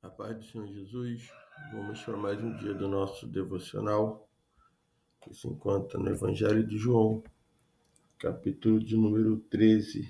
A paz do Senhor Jesus, vamos para mais um dia do nosso devocional, que se encontra no Evangelho de João, capítulo de número 13,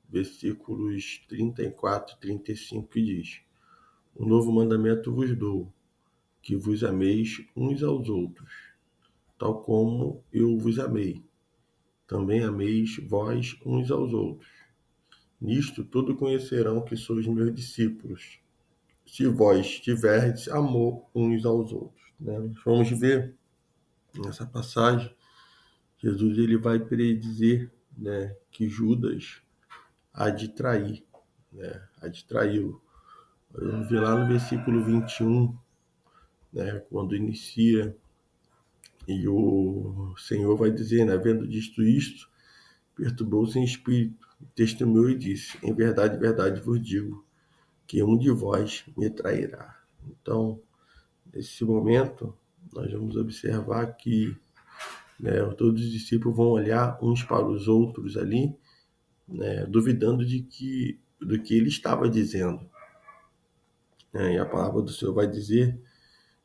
versículos 34 e 35, que diz: Um novo mandamento vos dou, que vos ameis uns aos outros, tal como eu vos amei. Também ameis vós uns aos outros. Nisto todos conhecerão que sois meus discípulos, se vós tiverdes amor uns aos outros. Vamos ver nessa passagem, Jesus ele vai predizer, que Judas há de trair, há de traí-lo. Vamos ver lá no versículo 21, quando inicia, e o Senhor vai dizer, vendo disto isto, perturbou-se em espírito, testemunhou e disse: Em verdade vos digo, que um de vós me trairá. Então, nesse momento, nós vamos observar que todos os discípulos vão olhar uns para os outros ali, duvidando do que ele estava dizendo. E a palavra do Senhor vai dizer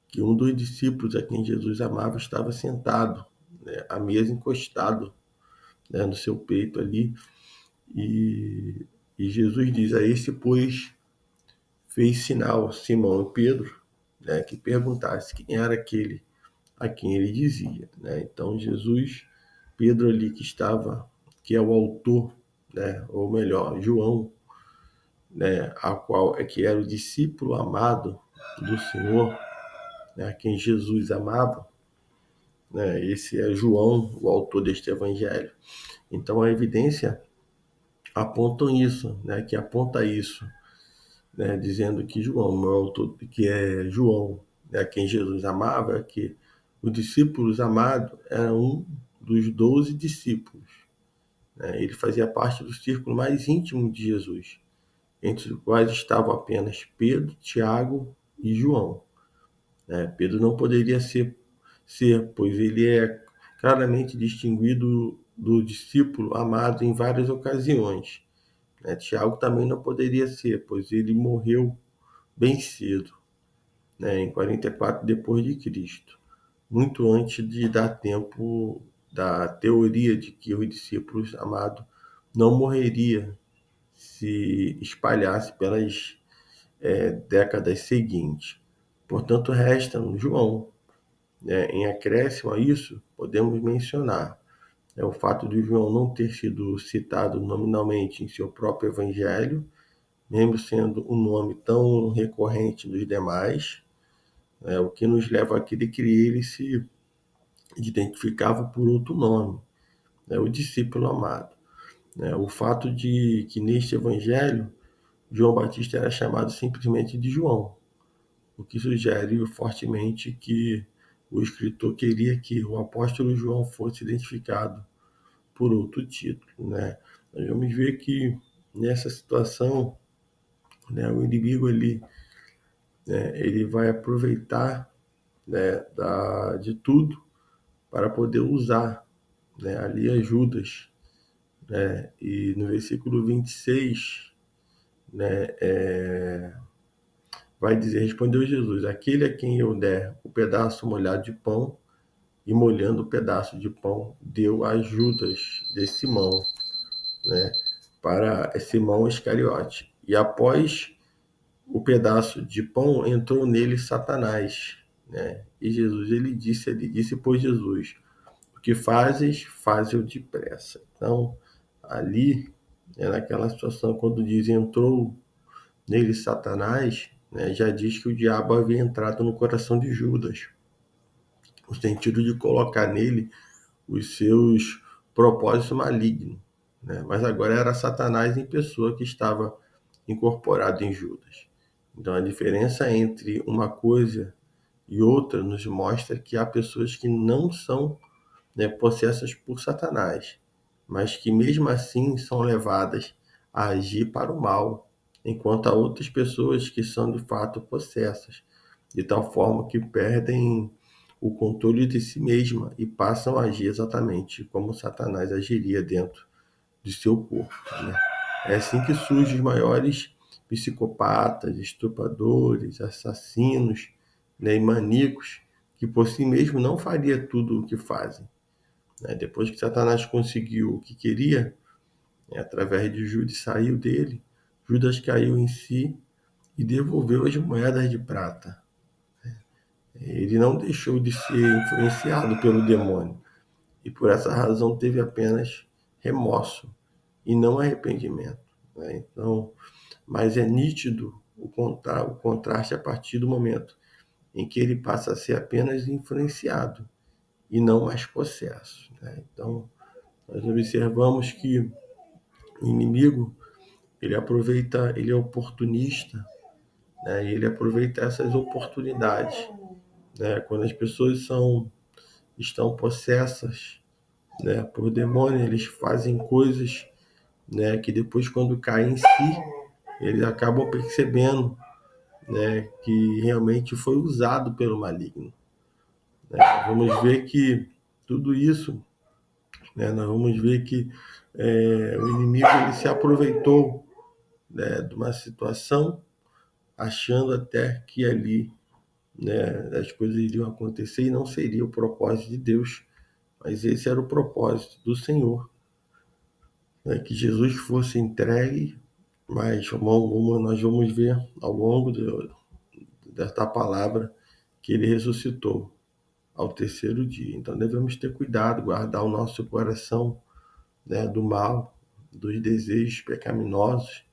que um dos discípulos a quem Jesus amava estava sentado, à mesa encostado, no seu peito ali, e, e Jesus diz a esse, pois, fez sinal Simão e Pedro, que perguntasse quem era aquele a quem ele dizia. Então Jesus, Pedro ali que é o autor, ou melhor, João, a qual é que era o discípulo amado do Senhor, a quem Jesus amava, esse é João, o autor deste evangelho. Então a evidência aponta isso, que aponta isso, dizendo que João, o autor, que é João, a quem Jesus amava, que o discípulo amado era um dos 12 discípulos. Ele fazia parte do círculo mais íntimo de Jesus, entre os quais estavam apenas Pedro, Tiago e João. Pedro não poderia ser, pois ele é claramente distinguido do discípulo amado em várias ocasiões. Tiago também não poderia ser, pois ele morreu bem cedo, em 44 depois de Cristo, muito antes de dar tempo da teoria de que os discípulos amados não morreria se espalhasse pelas décadas seguintes. Portanto, resta no João. Em acréscimo a isso, podemos mencionar o fato de João não ter sido citado nominalmente em seu próprio evangelho, mesmo sendo um nome tão recorrente nos demais, o que nos leva a crer que ele se identificava por outro nome, o discípulo amado. O fato de que neste evangelho João Batista era chamado simplesmente de João, o que sugere fortemente que o escritor queria que o apóstolo João fosse identificado por outro título. Nós vamos ver que nessa situação, o inimigo ele vai aproveitar, de tudo para poder usar, ali as Judas. E no versículo 26, vai dizer: Respondeu Jesus: Aquele a quem eu der o pedaço molhado de pão, e molhando o pedaço de pão, deu a Judas de Simão, para Simão Iscariote. E após o pedaço de pão, entrou nele Satanás. E Jesus, ele disse, pois Jesus: O que fazes, faze-o depressa. Então, ali, naquela situação, quando diz entrou nele Satanás, já diz que o diabo havia entrado no coração de Judas, no sentido de colocar nele os seus propósitos malignos. Mas agora era Satanás em pessoa que estava incorporado em Judas. Então a diferença entre uma coisa e outra nos mostra que há pessoas que não são, possessas por Satanás, mas que mesmo assim são levadas a agir para o mal, enquanto há outras pessoas que são de fato possessas, de tal forma que perdem o controle de si mesma e passam a agir exatamente como Satanás agiria dentro de seu corpo. É assim que surgem os maiores psicopatas, estupradores, assassinos, né, e maníacos, que por si mesmo não faria tudo o que fazem. Né? Depois que Satanás conseguiu o que queria, né, através de Judas saiu dele, Judas caiu em si e devolveu as moedas de prata. Ele não deixou de ser influenciado pelo demônio e por essa razão teve apenas remorso e não arrependimento. Né? Então, mas é nítido o contraste a partir do momento em que ele passa a ser apenas influenciado e não mais possesso. Né? Então, nós observamos que o inimigo ele é oportunista, né? E ele aproveita essas oportunidades, né? Quando as pessoas estão possessas, né, por demônio, eles fazem coisas, né, que depois quando caem em si, eles acabam percebendo, né, que realmente foi usado pelo maligno. Né? Vamos ver que tudo isso, né, nós vamos ver que o inimigo ele se aproveitou, né, de uma situação, achando até que ali, né, as coisas iriam acontecer e não seria o propósito de Deus, mas esse era o propósito do Senhor, né, que Jesus fosse entregue, mas como nós vamos ver ao longo desta palavra, que ele ressuscitou ao terceiro dia. Então devemos ter cuidado, guardar o nosso coração, né, do mal, dos desejos pecaminosos,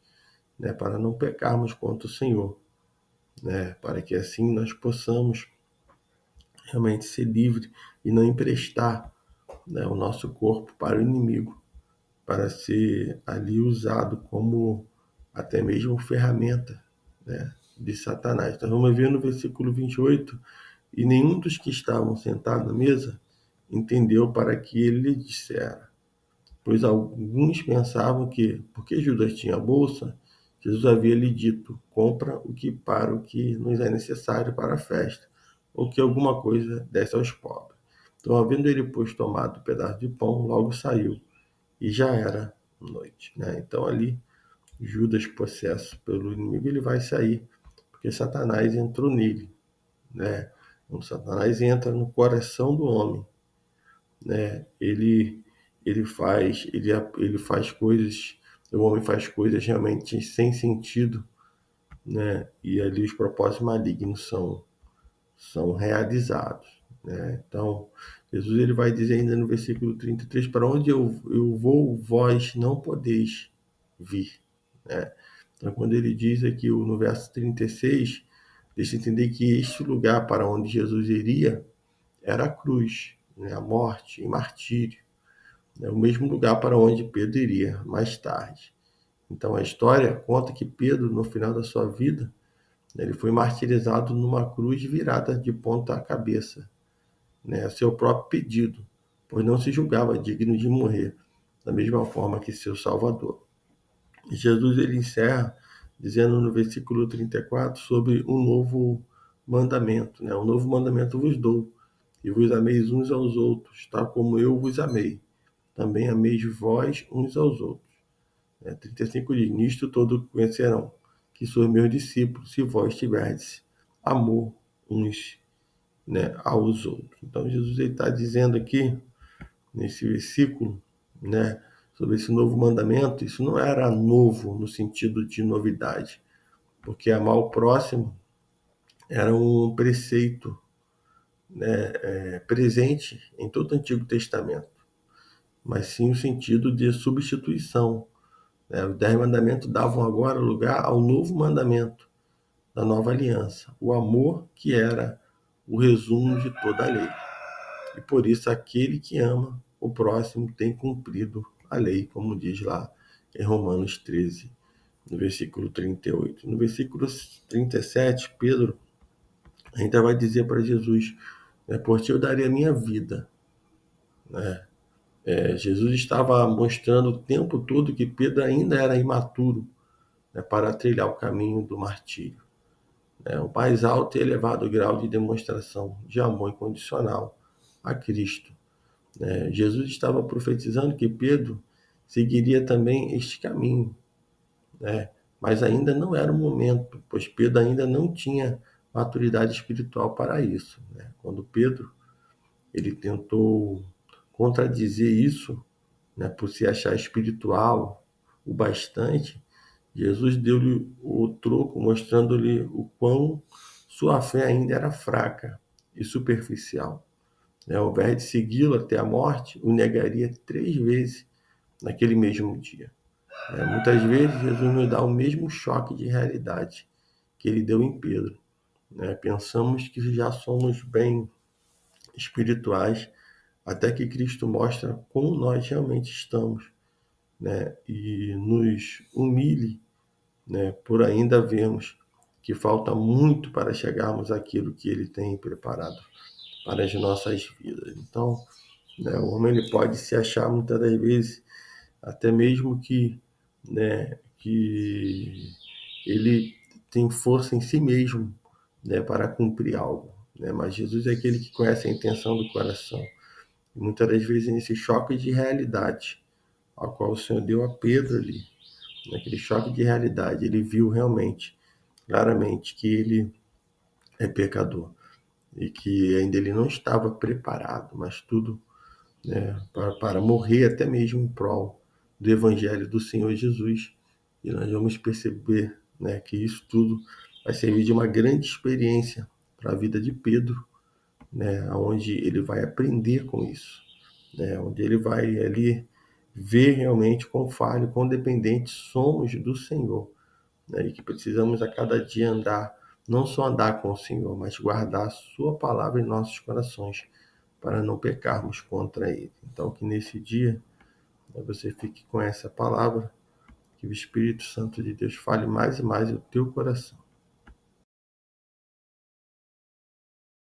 né, para não pecarmos contra o Senhor, né, para que assim nós possamos realmente ser livres e não emprestar, né, o nosso corpo para o inimigo, para ser ali usado como até mesmo ferramenta, né, de Satanás. Então vamos ver no versículo 28, e nenhum dos que estavam sentados na mesa entendeu para que ele lhe dissera. Pois alguns pensavam que, porque Judas tinha bolsa, Jesus havia lhe dito: compra o que nos é necessário para a festa, ou que alguma coisa desse aos pobres. Então, havendo ele, pois, tomado um pedaço de pão, logo saiu, e já era noite. Né? Então, ali, Judas, possesso pelo inimigo, ele vai sair, porque Satanás entrou nele. Né? Quando Satanás entra no coração do homem, né? Ele faz coisas, o homem faz coisas realmente sem sentido, né? E ali os propósitos malignos são realizados, né? Então, Jesus ele vai dizer ainda no versículo 33, para onde eu vou, vós não podeis vir, né? Então, quando ele diz aqui no verso 36, deixa eu entender que este lugar para onde Jesus iria era a cruz, né? A morte e martírio. É o mesmo lugar para onde Pedro iria mais tarde. Então a história conta que Pedro, no final da sua vida, ele foi martirizado numa cruz virada de ponta cabeça, né, a seu próprio pedido, pois não se julgava digno de morrer, da mesma forma que seu Salvador. E Jesus ele encerra dizendo no versículo 34 sobre um novo mandamento, né? Um novo mandamento vos dou, e vos ameis uns aos outros, tal como eu vos amei. Também ameis vós uns aos outros. 35 diz, nisto todos conhecerão que sois meus discípulos, se vós tiverdes amor uns, né, aos outros. Então Jesus está dizendo aqui, nesse versículo, né, sobre esse novo mandamento. Isso não era novo no sentido de novidade, porque amar o próximo era um preceito, né, presente em todo o Antigo Testamento, mas sim o sentido de substituição. Os 10 mandamentos davam agora lugar ao novo mandamento da nova aliança, o amor, que era o resumo de toda a lei. E por isso aquele que ama o próximo tem cumprido a lei, como diz lá em Romanos 13, no versículo 38. No versículo 37, Pedro ainda vai dizer para Jesus, né, por ti eu daria a minha vida. Né? Jesus estava mostrando o tempo todo que Pedro ainda era imaturo, né, para trilhar o caminho do martírio. O mais alto e elevado grau de demonstração de amor incondicional a Cristo. Jesus estava profetizando que Pedro seguiria também este caminho, né, mas ainda não era o momento, pois Pedro ainda não tinha maturidade espiritual para isso, né? Quando Pedro ele tentou contradizer isso, né, por se achar espiritual o bastante, Jesus deu-lhe o troco, mostrando-lhe o quão sua fé ainda era fraca e superficial, né? Ao invés de segui-lo até a morte, o negaria 3 vezes naquele mesmo dia. Muitas vezes Jesus nos dá o mesmo choque de realidade que ele deu em Pedro, né? Pensamos que já somos bem espirituais, até que Cristo mostra como nós realmente estamos, né? E nos humilhe, né? Por ainda vermos que falta muito para chegarmos àquilo que ele tem preparado para as nossas vidas. Então, né, o homem ele pode se achar muitas das vezes até mesmo que, né, que ele tem força em si mesmo, né, para cumprir algo, né? Mas Jesus é aquele que conhece a intenção do coração. E muitas das vezes nesse choque de realidade, ao qual o Senhor deu a Pedro ali, naquele choque de realidade, ele viu realmente, claramente, que ele é pecador e que ainda ele não estava preparado, mas tudo, né, para morrer até mesmo em prol do Evangelho do Senhor Jesus. E nós vamos perceber, né, que isso tudo vai servir de uma grande experiência para a vida de Pedro, né, onde ele vai aprender com isso, né, onde ele vai ali ver realmente quão falho, quão dependentes somos do Senhor, né, e que precisamos a cada dia andar, não só andar com o Senhor, mas guardar a sua palavra em nossos corações, para não pecarmos contra ele. Então, que nesse dia, né, você fique com essa palavra, que o Espírito Santo de Deus fale mais e mais o teu coração.